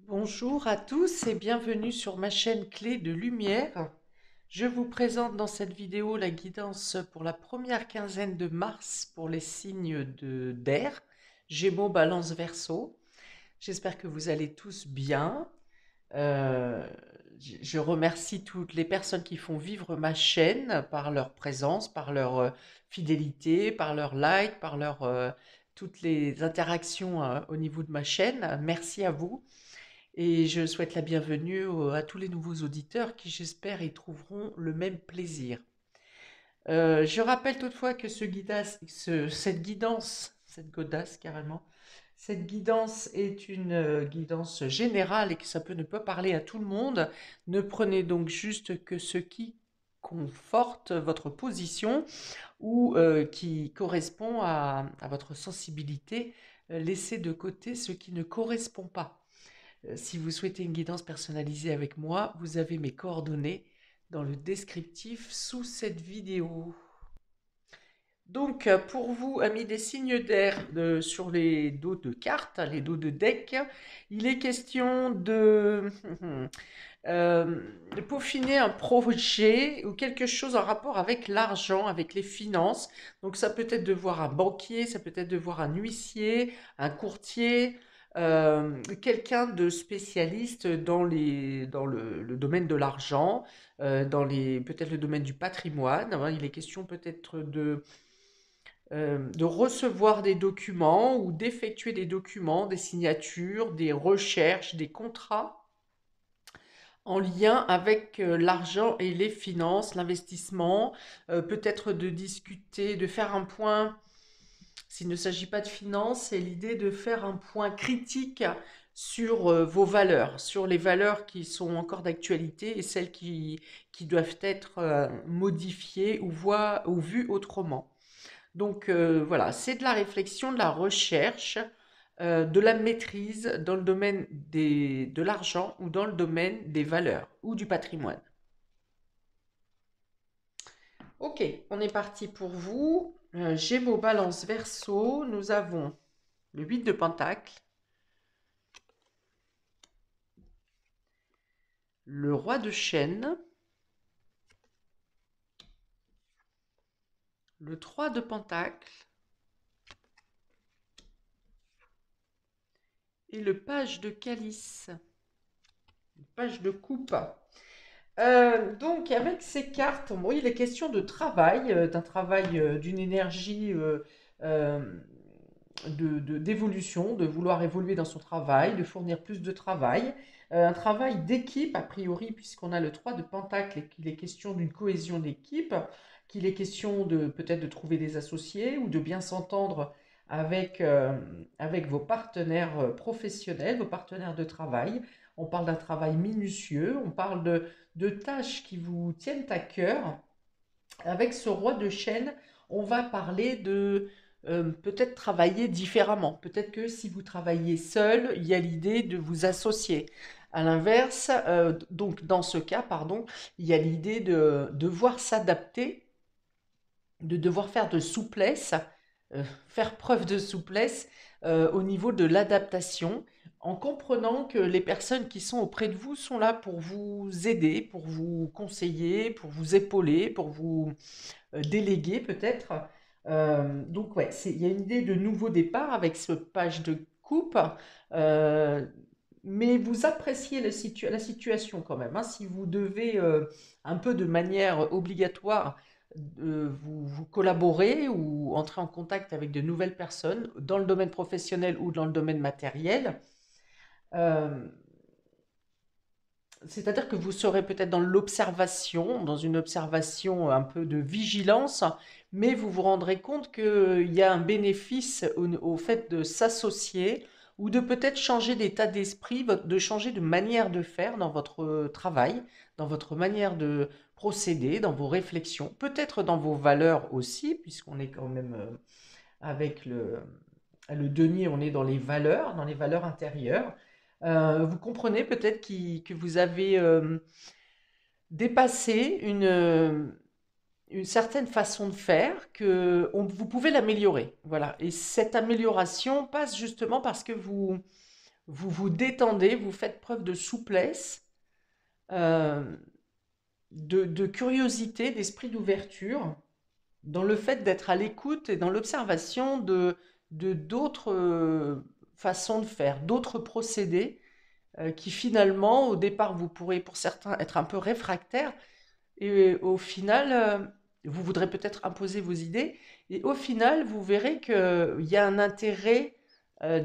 Bonjour à tous et bienvenue sur ma chaîne Clé de Lumière. Je vous présente dans cette vidéo la guidance pour la première quinzaine de mars pour les signes d'air, Gémeaux, Balance, Verseau. J'espère que vous allez tous bien. Euh, je remercie toutes les personnes qui font vivre ma chaîne par leur présence, par leur fidélité, par leur like, par toutes les interactions au niveau de ma chaîne. Merci à vous. Et je souhaite la bienvenue à tous les nouveaux auditeurs qui, j'espère, y trouveront le même plaisir. Je rappelle toutefois que cette guidance, cette godasse carrément, cette guidance est une guidance générale et que ça ne peut parler à tout le monde. Ne prenez donc juste que ce qui conforte votre position ou qui correspond à votre sensibilité. Laissez de côté ce qui ne correspond pas. Si vous souhaitez une guidance personnalisée avec moi, vous avez mes coordonnées dans le descriptif sous cette vidéo. Donc, pour vous, amis des signes d'air, sur les dos de cartes, les dos de deck, il est question de peaufiner un projet ou quelque chose en rapport avec l'argent, avec les finances. Donc, ça peut être de voir un banquier, ça peut être de voir un huissier, un courtier, quelqu'un de spécialiste dans le domaine de l'argent, peut-être le domaine du patrimoine, hein. Il est question peut-être de recevoir des documents ou d'effectuer des documents, des signatures, des recherches, des contrats en lien avec l'argent et les finances, l'investissement, peut-être de discuter, de faire un point. S'il ne s'agit pas de finances, c'est l'idée de faire un point critique sur vos valeurs, sur les valeurs qui sont encore d'actualité et celles qui doivent être modifiées ou vues autrement. Donc voilà, c'est de la réflexion, de la recherche, de la maîtrise dans le domaine de l'argent ou dans le domaine des valeurs ou du patrimoine. Ok, on est parti pour vous. Gémeaux, Balance, Verseau, nous avons le 8 de Pentacle, le Roi de Chêne, le 3 de Pentacle et le Page de Calice, le Page de Coupe. Donc, avec ces cartes, bon, il est question de travail, d'un travail, d'une énergie euh, d'évolution, de vouloir évoluer dans son travail, de fournir plus de travail. Un travail d'équipe, a priori, puisqu'on a le 3 de Pentacle et qu'il est question d'une cohésion d'équipe, qu'il est question de peut-être de trouver des associés ou de bien s'entendre avec vos partenaires professionnels, vos partenaires de travail. On parle d'un travail minutieux, on parle de tâches qui vous tiennent à cœur. Avec ce roi de chêne, on va parler de peut-être travailler différemment. Peut-être que si vous travaillez seul, il y a l'idée de vous associer. À l'inverse, donc dans ce cas, pardon, il y a l'idée de devoir s'adapter, de devoir faire de souplesse, faire preuve de souplesse au niveau de l'adaptation, en comprenant que les personnes qui sont auprès de vous sont là pour vous aider, pour vous conseiller, pour vous épauler, pour vous déléguer peut-être. Donc ouais, il y a une idée de nouveau départ avec ce page de coupe. euh, mais vous appréciez la situation quand même, hein. Si vous devez un peu de manière obligatoire vous collaborer ou entrer en contact avec de nouvelles personnes dans le domaine professionnel ou dans le domaine matériel, euh, c'est-à-dire que vous serez peut-être dans l'observation, dans une observation un peu de vigilance, mais vous vous rendrez compte qu'il y a un bénéfice au fait de s'associer ou de peut-être changer d'état d'esprit, de changer de manière de faire dans votre travail, dans votre manière de procéder, dans vos réflexions, peut-être dans vos valeurs aussi, puisqu'on est quand même avec le denier, on est dans les valeurs intérieures. Vous comprenez peut-être que vous avez dépassé une certaine façon de faire, que vous pouvez l'améliorer. Voilà. Et cette amélioration passe justement parce que vous vous détendez, vous faites preuve de souplesse, euh, de curiosité, d'esprit d'ouverture, dans le fait d'être à l'écoute et dans l'observation de d'autres façons de faire, d'autres procédés qui finalement, au départ, vous pourrez pour certains être un peu réfractaires et au final, vous voudrez peut-être imposer vos idées et au final, vous verrez qu'il y a un intérêt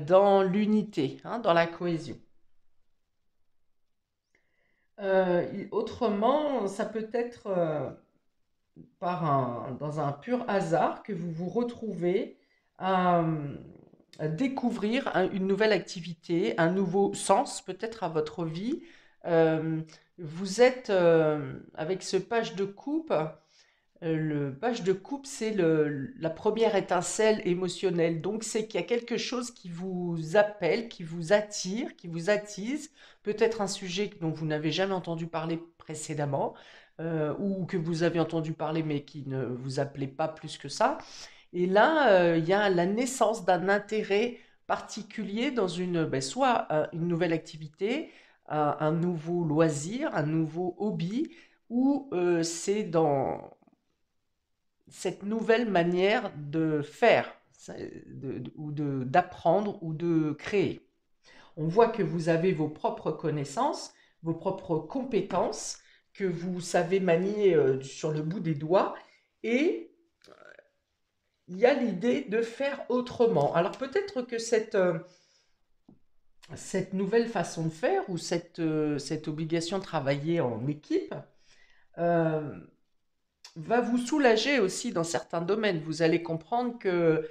dans l'unité, hein, dans la cohésion. Autrement, ça peut être dans un pur hasard que vous vous retrouvez à, à découvrir une nouvelle activité, un nouveau sens peut-être à votre vie. Euh, Vous êtes avec ce page de coupe. Le page de coupe, c'est la première étincelle émotionnelle. Donc, c'est qu'il y a quelque chose qui vous appelle, qui vous attire, qui vous attise. Peut-être un sujet dont vous n'avez jamais entendu parler précédemment, ou que vous avez entendu parler mais qui ne vous appelait pas plus que ça. Et là, il y a la naissance d'un intérêt particulier dans soit une nouvelle activité, un nouveau loisir, un nouveau hobby, ou c'est dans cette nouvelle manière de faire, d'apprendre ou de créer. On voit que vous avez vos propres connaissances, vos propres compétences, que vous savez manier sur le bout des doigts, et il y a l'idée de faire autrement. Alors peut-être que cette nouvelle façon de faire ou cette obligation de travailler en équipe euh, va vous soulager aussi dans certains domaines. Vous allez comprendre que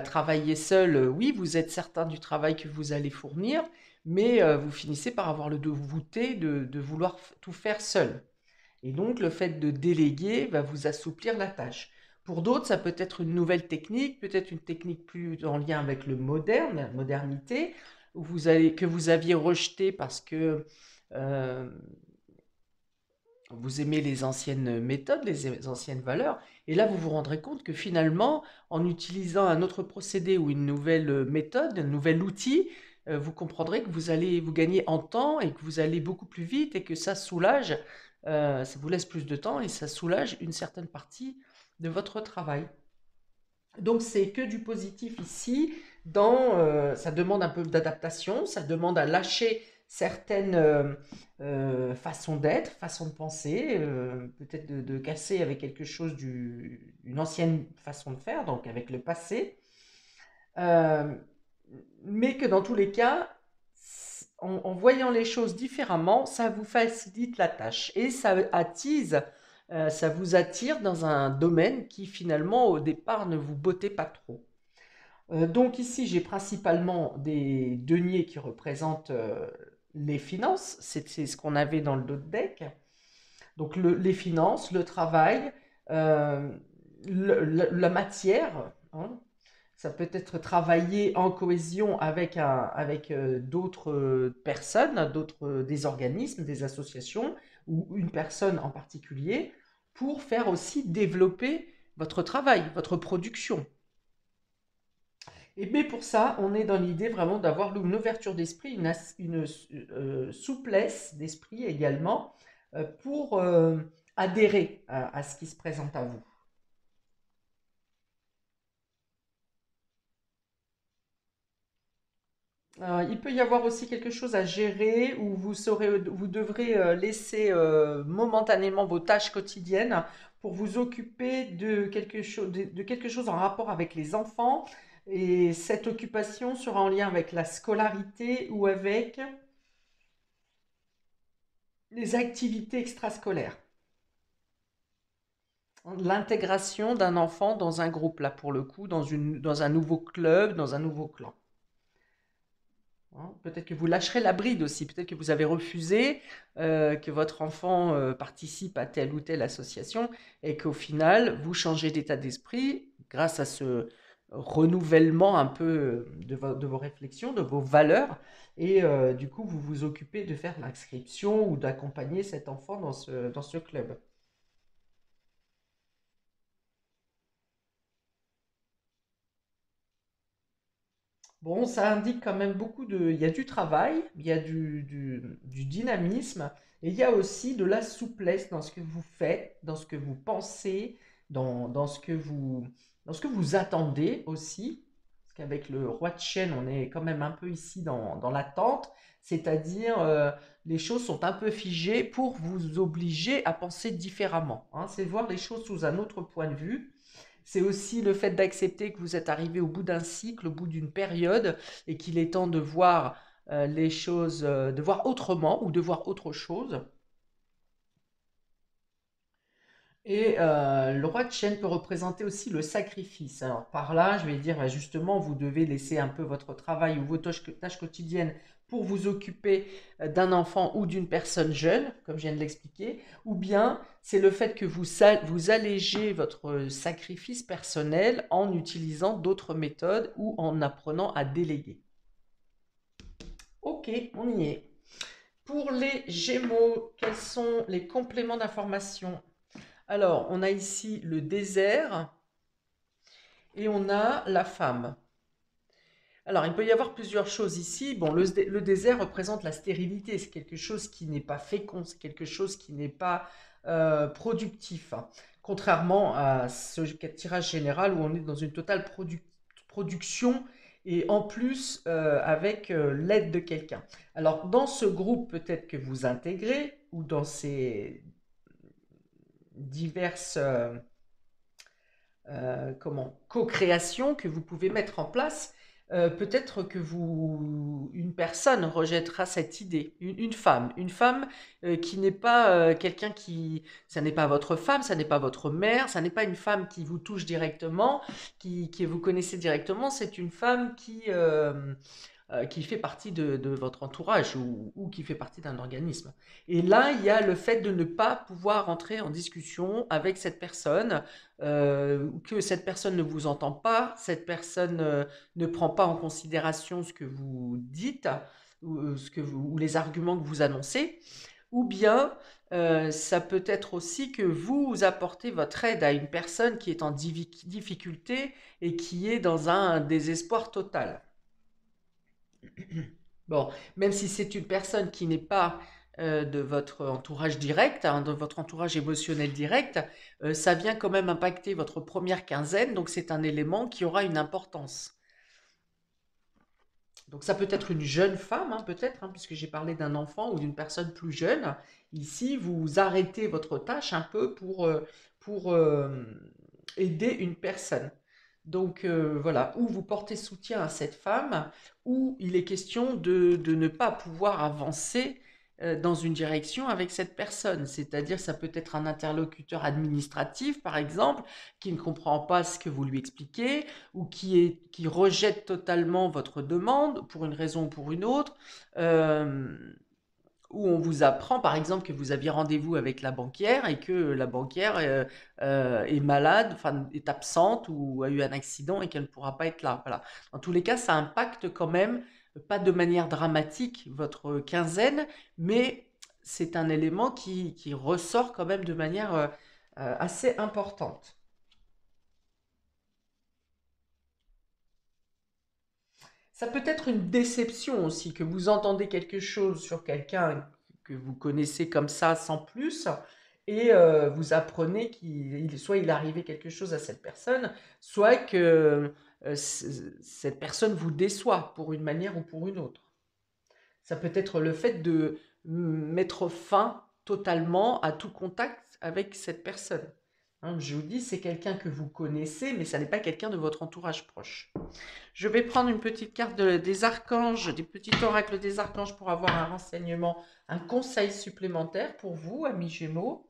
travailler seul, oui, vous êtes certain du travail que vous allez fournir, mais vous finissez par avoir le doute de vouloir tout faire seul. Et donc, le fait de déléguer va vous assouplir la tâche. Pour d'autres, ça peut être une nouvelle technique, peut-être une technique plus en lien avec le moderne, la modernité, que vous aviez rejeté parce que euh, vous aimez les anciennes méthodes, les anciennes valeurs, et là vous vous rendrez compte que finalement, en utilisant un autre procédé ou une nouvelle méthode, un nouvel outil, vous comprendrez que vous allez vous gagner en temps et que vous allez beaucoup plus vite et que ça soulage, ça vous laisse plus de temps et ça soulage une certaine partie de votre travail. Donc c'est que du positif ici. Ça demande un peu d'adaptation, ça demande à lâcher certaines façons d'être, façons de penser, peut-être de casser avec quelque chose d'une ancienne façon de faire, donc avec le passé. Euh, mais que dans tous les cas, en voyant les choses différemment, ça vous facilite la tâche et ça vous attire dans un domaine qui finalement au départ ne vous bottait pas trop. Donc ici, j'ai principalement des deniers qui représentent les finances, c'est ce qu'on avait dans le dos de deck. Donc les finances, le travail, euh, la matière, hein. Ça peut être travailler en cohésion avec d'autres personnes, des organismes, des associations ou une personne en particulier pour faire aussi développer votre travail, votre production. Mais pour ça, on est dans l'idée vraiment d'avoir une ouverture d'esprit, une souplesse d'esprit également pour adhérer à ce qui se présente à vous. Il peut y avoir aussi quelque chose à gérer où vous devrez laisser momentanément vos tâches quotidiennes pour vous occuper de quelque chose en rapport avec les enfants. Et cette occupation sera en lien avec la scolarité ou avec les activités extrascolaires. L'intégration d'un enfant dans un groupe, là pour le coup, dans un nouveau club, dans un nouveau clan. Hein, peut-être que vous lâcherez la bride aussi, peut-être que vous avez refusé que votre enfant participe à telle ou telle association et qu'au final, vous changez d'état d'esprit grâce à ce renouvellement un peu de vos réflexions, de vos valeurs, et du coup, vous vous occupez de faire l'inscription ou d'accompagner cet enfant dans ce club. Bon, ça indique quand même beaucoup de... Il y a du travail, il y a du dynamisme, et il y a aussi de la souplesse dans ce que vous faites, dans ce que vous pensez, dans ce que vous attendez aussi. Parce qu'avec le roi de chêne, on est quand même un peu ici dans l'attente, c'est-à-dire les choses sont un peu figées pour vous obliger à penser différemment, hein. C'est voir les choses sous un autre point de vue. C'est aussi le fait d'accepter que vous êtes arrivé au bout d'un cycle, au bout d'une période, et qu'il est temps de voir les choses, de voir autrement ou de voir autre chose. Et le roi de chêne peut représenter aussi le sacrifice. Alors par là, je vais dire bah, justement, vous devez laisser un peu votre travail ou vos tâches quotidiennes pour vous occuper d'un enfant ou d'une personne jeune, comme je viens de l'expliquer, ou bien c'est le fait que vous allégez votre sacrifice personnel en utilisant d'autres méthodes ou en apprenant à déléguer. Ok, on y est. Pour les Gémeaux, quels sont les compléments d'information? Alors, on a ici le désert et on a la femme. Alors, il peut y avoir plusieurs choses ici. Bon, le désert représente la stérilité. C'est quelque chose qui n'est pas fécond, c'est quelque chose qui n'est pas productif, hein. Contrairement à ce tirage général où on est dans une totale production et en plus avec l'aide de quelqu'un. Alors, dans ce groupe peut-être que vous intégrez ou dans ces diverses co-création que vous pouvez mettre en place, peut-être que une personne rejettera cette idée, une femme qui n'est pas quelqu'un qui, ça n'est pas votre femme, ça n'est pas votre mère, ça n'est pas une femme qui vous touche directement, qui vous connaissez directement, c'est une femme qui fait partie de votre entourage ou qui fait partie d'un organisme. Et là, il y a le fait de ne pas pouvoir entrer en discussion avec cette personne, que cette personne ne vous entend pas, cette personne ne prend pas en considération ce que vous dites ou les arguments que vous annoncez, ou bien ça peut être aussi que vous apportez votre aide à une personne qui est en difficulté et qui est dans un désespoir total. Bon, même si c'est une personne qui n'est pas de votre entourage direct, hein, de votre entourage émotionnel direct, ça vient quand même impacter votre première quinzaine, donc c'est un élément qui aura une importance. Donc ça peut être une jeune femme, hein, peut-être, hein, puisque j'ai parlé d'un enfant ou d'une personne plus jeune. Ici, vous arrêtez votre tâche un peu pour aider une personne. Donc voilà, ou vous portez soutien à cette femme, ou il est question de ne pas pouvoir avancer dans une direction avec cette personne. C'est-à-dire, ça peut être un interlocuteur administratif, par exemple, qui ne comprend pas ce que vous lui expliquez, ou qui rejette totalement votre demande pour une raison ou pour une autre, euh, où on vous apprend par exemple que vous aviez rendez-vous avec la banquière et que la banquière est malade, enfin est absente ou a eu un accident et qu'elle ne pourra pas être là. Voilà. Dans tous les cas, ça impacte quand même, pas de manière dramatique, votre quinzaine, mais c'est un élément qui ressort quand même de manière assez importante. Ça peut être une déception aussi, que vous entendez quelque chose sur quelqu'un que vous connaissez comme ça sans plus, et vous apprenez soit il est arrivé quelque chose à cette personne, soit que cette personne vous déçoit pour une manière ou pour une autre. Ça peut être le fait de mettre fin totalement à tout contact avec cette personne. Hein, je vous dis, c'est quelqu'un que vous connaissez, mais ça n'est pas quelqu'un de votre entourage proche. Je vais prendre une petite carte des archanges, des petits oracles des archanges pour avoir un renseignement, un conseil supplémentaire pour vous, amis Gémeaux.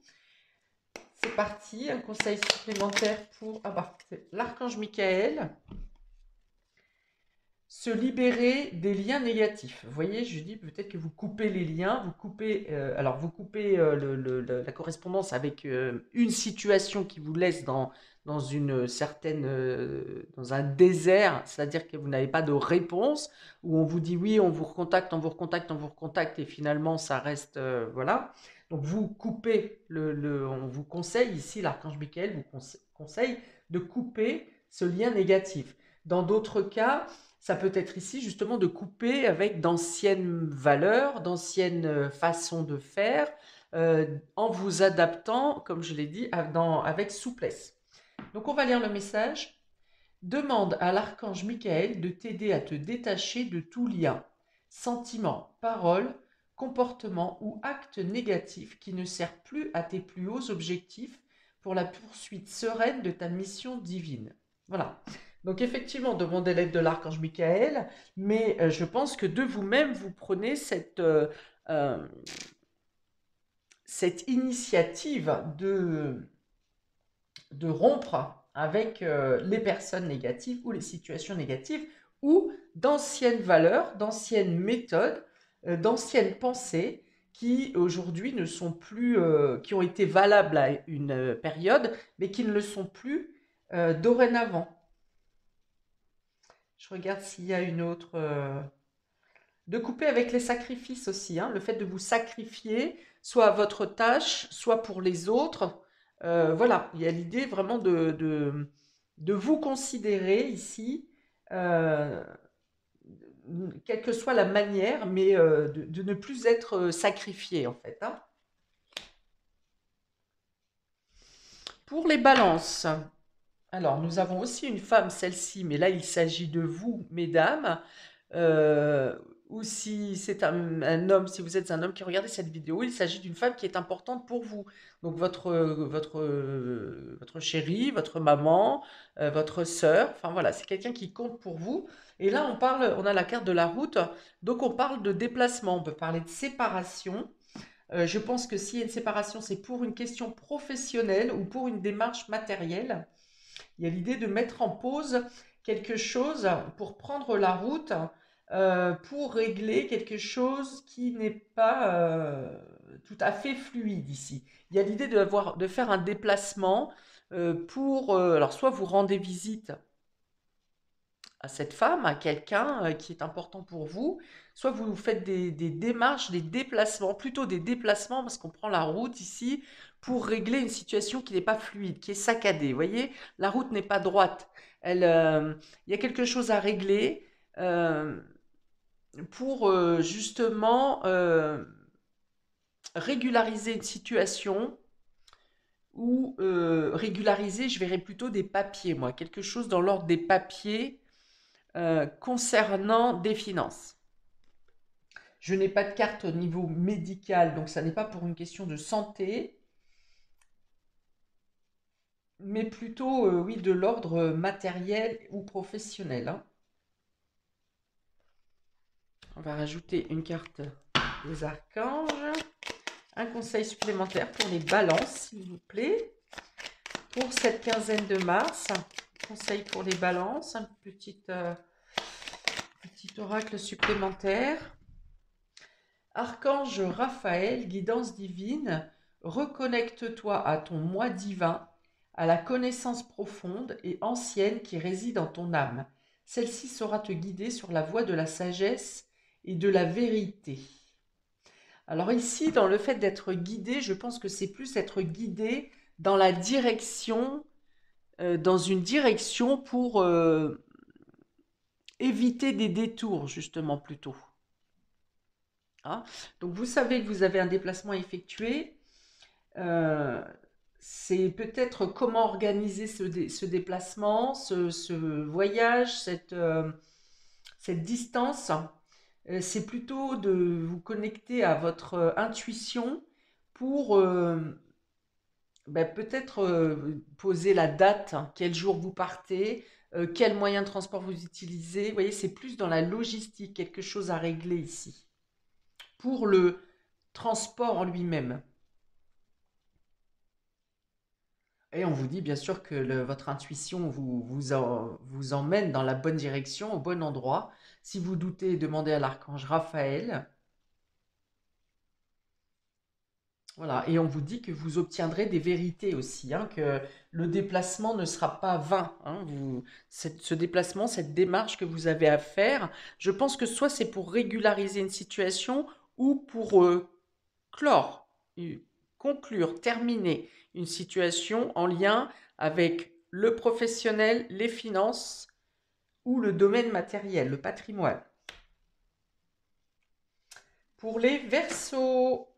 C'est parti, un conseil supplémentaire pour l'archange Michael. Se libérer des liens négatifs. Vous voyez, je dis peut-être que vous coupez les liens, vous coupez la correspondance avec une situation qui vous laisse dans une certaine, dans un désert, c'est-à-dire que vous n'avez pas de réponse, où on vous dit oui, on vous recontacte, on vous recontacte, on vous recontacte, et finalement ça reste, voilà. Donc vous coupez on vous conseille ici, l'archange Michael vous conseille de couper ce lien négatif. Dans d'autres cas, Ça peut être ici justement de couper avec d'anciennes valeurs, d'anciennes façons de faire, en vous adaptant, comme je l'ai dit, avec souplesse. Donc on va lire le message. Demande à l'archange Michael de t'aider à te détacher de tout lien, sentiment, parole, comportement ou acte négatif qui ne sert plus à tes plus hauts objectifs pour la poursuite sereine de ta mission divine. Voilà. Donc effectivement, demandez l'aide de l'archange Michael, mais je pense que de vous-même, vous prenez euh, cette initiative de rompre avec les personnes négatives ou les situations négatives ou d'anciennes valeurs, d'anciennes méthodes, d'anciennes pensées qui aujourd'hui ne sont plus, qui ont été valables à une période, mais qui ne le sont plus dorénavant. Je regarde s'il y a une autre. De couper avec les sacrifices aussi, hein, le fait de vous sacrifier, soit à votre tâche, soit pour les autres. Voilà, il y a l'idée vraiment de vous considérer ici, euh, quelle que soit la manière, mais de ne plus être sacrifié en fait, hein. Pour les balances, alors nous avons aussi une femme, celle-ci, mais là il s'agit de vous, mesdames. Euh, ou si c'est un homme, si vous êtes un homme qui regardez cette vidéo, il s'agit d'une femme qui est importante pour vous. Donc votre chérie, votre maman, votre sœur, enfin voilà, c'est quelqu'un qui compte pour vous. Et là, on a la carte de la route, donc on parle de déplacement, on peut parler de séparation. Je pense que s'il y a une séparation, c'est pour une question professionnelle ou pour une démarche matérielle. Il y a l'idée de mettre en pause quelque chose pour prendre la route, pour régler quelque chose qui n'est pas tout à fait fluide ici. Il y a l'idée de faire un déplacement alors soit vous rendez visite à cette femme, à quelqu'un qui est important pour vous, soit vous faites des démarches, des déplacements, plutôt des déplacements parce qu'on prend la route ici pour régler une situation qui n'est pas fluide, qui est saccadée. Vous voyez, la route n'est pas droite. Il y a quelque chose à régler euh, pour justement régulariser une situation ou régulariser, je verrais plutôt des papiers, moi, quelque chose dans l'ordre des papiers concernant des finances. Je n'ai pas de carte au niveau médical, donc ça n'est pas pour une question de santé, mais plutôt, oui, de l'ordre matériel ou professionnel, hein. On va rajouter une carte des archanges. Un conseil supplémentaire pour les balances, s'il vous plaît. Pour cette quinzaine de mars, conseil pour les balances, un petit oracle supplémentaire. Archange Raphaël, guidance divine, reconnecte-toi à ton moi divin, à la connaissance profonde et ancienne qui réside en ton âme. Celle-ci saura te guider sur la voie de la sagesse et de la vérité. Alors ici, dans le fait d'être guidé, je pense que c'est plus être guidé dans la direction, dans une direction pour éviter des détours, justement, plutôt. Hein. Donc vous savez que vous avez un déplacement à effectuer. C'est peut-être comment organiser ce déplacement, ce voyage, cette distance. C'est plutôt de vous connecter à votre intuition pour peut-être poser la date, hein, quel jour vous partez, quel moyen de transport vous utilisez. Vous voyez, c'est plus dans la logistique, quelque chose à régler ici. Pour le transport en lui-même. Et on vous dit bien sûr que votre intuition vous emmène dans la bonne direction, au bon endroit. Si vous doutez, demandez à l'archange Raphaël. Voilà, et on vous dit que vous obtiendrez des vérités aussi, hein, que le déplacement ne sera pas vain, hein, ce déplacement, cette démarche que vous avez à faire, je pense que soit c'est pour régulariser une situation ou pour clore, conclure, terminer une situation en lien avec le professionnel, les finances ou le domaine matériel, le patrimoine. Pour les Verseaux,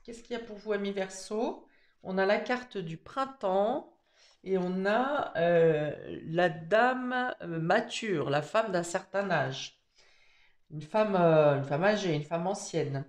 qu'est-ce qu'il y a pour vous, amis Verseaux? On a la carte du printemps et on a la dame mature, la femme d'un certain âge. Une femme âgée, une femme ancienne.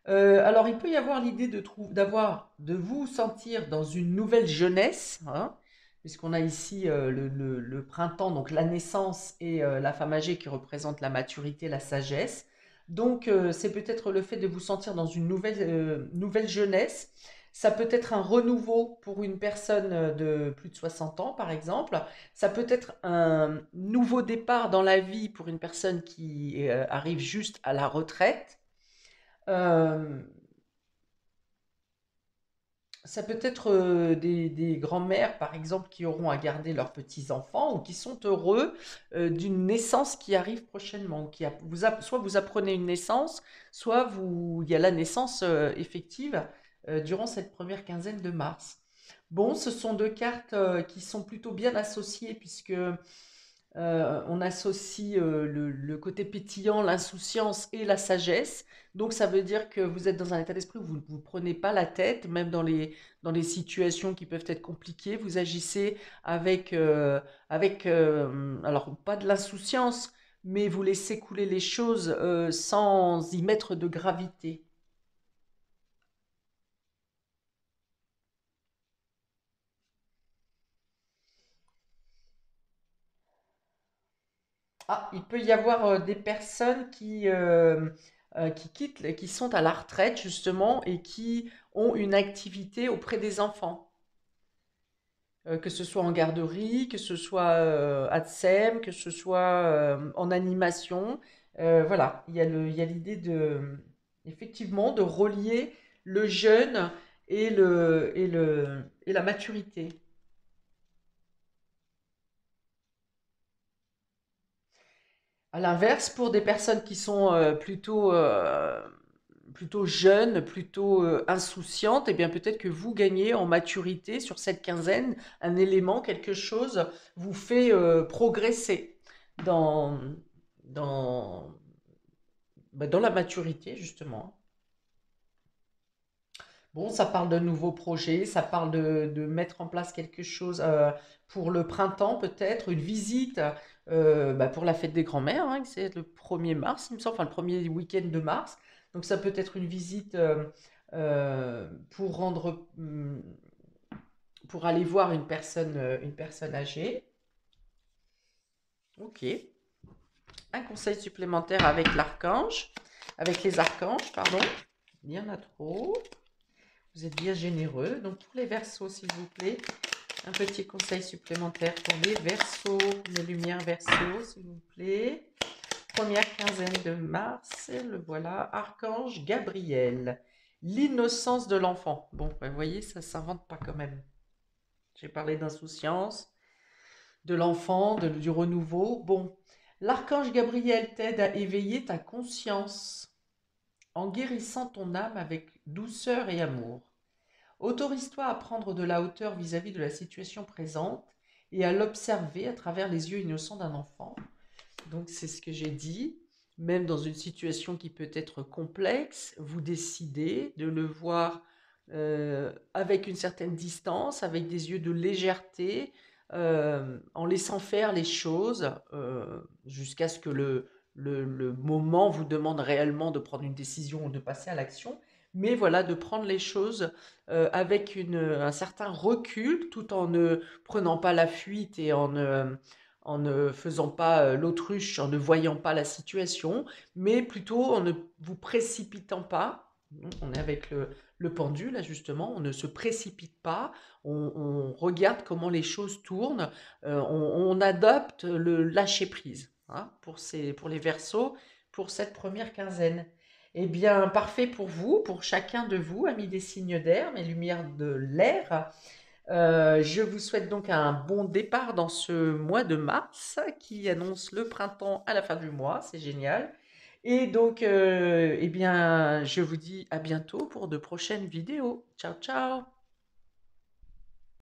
Alors, il peut y avoir l'idée de vous sentir dans une nouvelle jeunesse, hein, puisqu'on a ici le printemps, donc la naissance, et la femme âgée qui représente la maturité, la sagesse. Donc, c'est peut-être le fait de vous sentir dans une nouvelle jeunesse. Ça peut être un renouveau pour une personne de plus de 60 ans, par exemple. Ça peut être un nouveau départ dans la vie pour une personne qui arrive juste à la retraite. Euh, Ça peut être des grands-mères, par exemple, qui auront à garder leurs petits-enfants ou qui sont heureux d'une naissance qui arrive prochainement. Soit vous apprenez une naissance, soit il y a la naissance effective durant cette première quinzaine de mars. Bon, ce sont deux cartes qui sont plutôt bien associées puisque on associe le côté pétillant, l'insouciance et la sagesse. Donc ça veut dire que vous êtes dans un état d'esprit où vous ne vous prenez pas la tête, même dans les situations qui peuvent être compliquées. Vous agissez alors pas de l'insouciance, mais vous laissez couler les choses sans y mettre de gravité. Ah, il peut y avoir des personnes qui sont à la retraite justement et qui ont une activité auprès des enfants, que ce soit en garderie, que ce soit à TSEM, que ce soit en animation. Voilà, il y a l'idée effectivement, de relier le jeune et la maturité. À l'inverse, pour des personnes qui sont plutôt jeunes, plutôt insouciantes, eh bien peut-être que vous gagnez en maturité sur cette quinzaine, un élément, quelque chose vous fait progresser dans, dans, dans la maturité, justement. Bon, ça parle de nouveaux projets, ça parle de mettre en place quelque chose pour le printemps peut-être, une visite pour la fête des grands-mères, hein, c'est le 1er mars, il me semble, enfin le premier week-end de mars. Donc ça peut être une visite pour pour aller voir une personne âgée. Ok. Un conseil supplémentaire avec les archanges, pardon. Il y en a trop. Vous êtes bien généreux. Donc pour les Verseaux, s'il vous plaît, un petit conseil supplémentaire pour les Verseaux, les lumières Verseaux, s'il vous plaît. Première quinzaine de mars, le voilà, Archange Gabriel. L'innocence de l'enfant. Bon, vous voyez, ça ne s'invente pas quand même. J'ai parlé d'insouciance, de l'enfant, du renouveau. Bon, l'archange Gabriel t'aide à éveiller ta conscience en guérissant ton âme avec douceur et amour. Autorise-toi à prendre de la hauteur vis-à-vis de la situation présente et à l'observer à travers les yeux innocents d'un enfant. Donc c'est ce que j'ai dit. Même dans une situation qui peut être complexe, vous décidez de le voir avec une certaine distance, avec des yeux de légèreté, en laissant faire les choses jusqu'à ce que le moment vous demande réellement de prendre une décision ou de passer à l'action. Mais voilà, de prendre les choses avec un certain recul, tout en ne prenant pas la fuite et en ne faisant pas l'autruche, en ne voyant pas la situation, mais plutôt en ne vous précipitant pas. On est avec le pendule, là, justement, on ne se précipite pas, on regarde comment les choses tournent, on adopte le lâcher-prise, hein, pour les Verseaux, pour cette première quinzaine. Eh bien, parfait pour vous, pour chacun de vous, amis des signes d'air, mes lumières de l'air. Je vous souhaite donc un bon départ dans ce mois de mars qui annonce le printemps à la fin du mois, c'est génial. Et donc, eh bien, je vous dis à bientôt pour de prochaines vidéos. Ciao, ciao!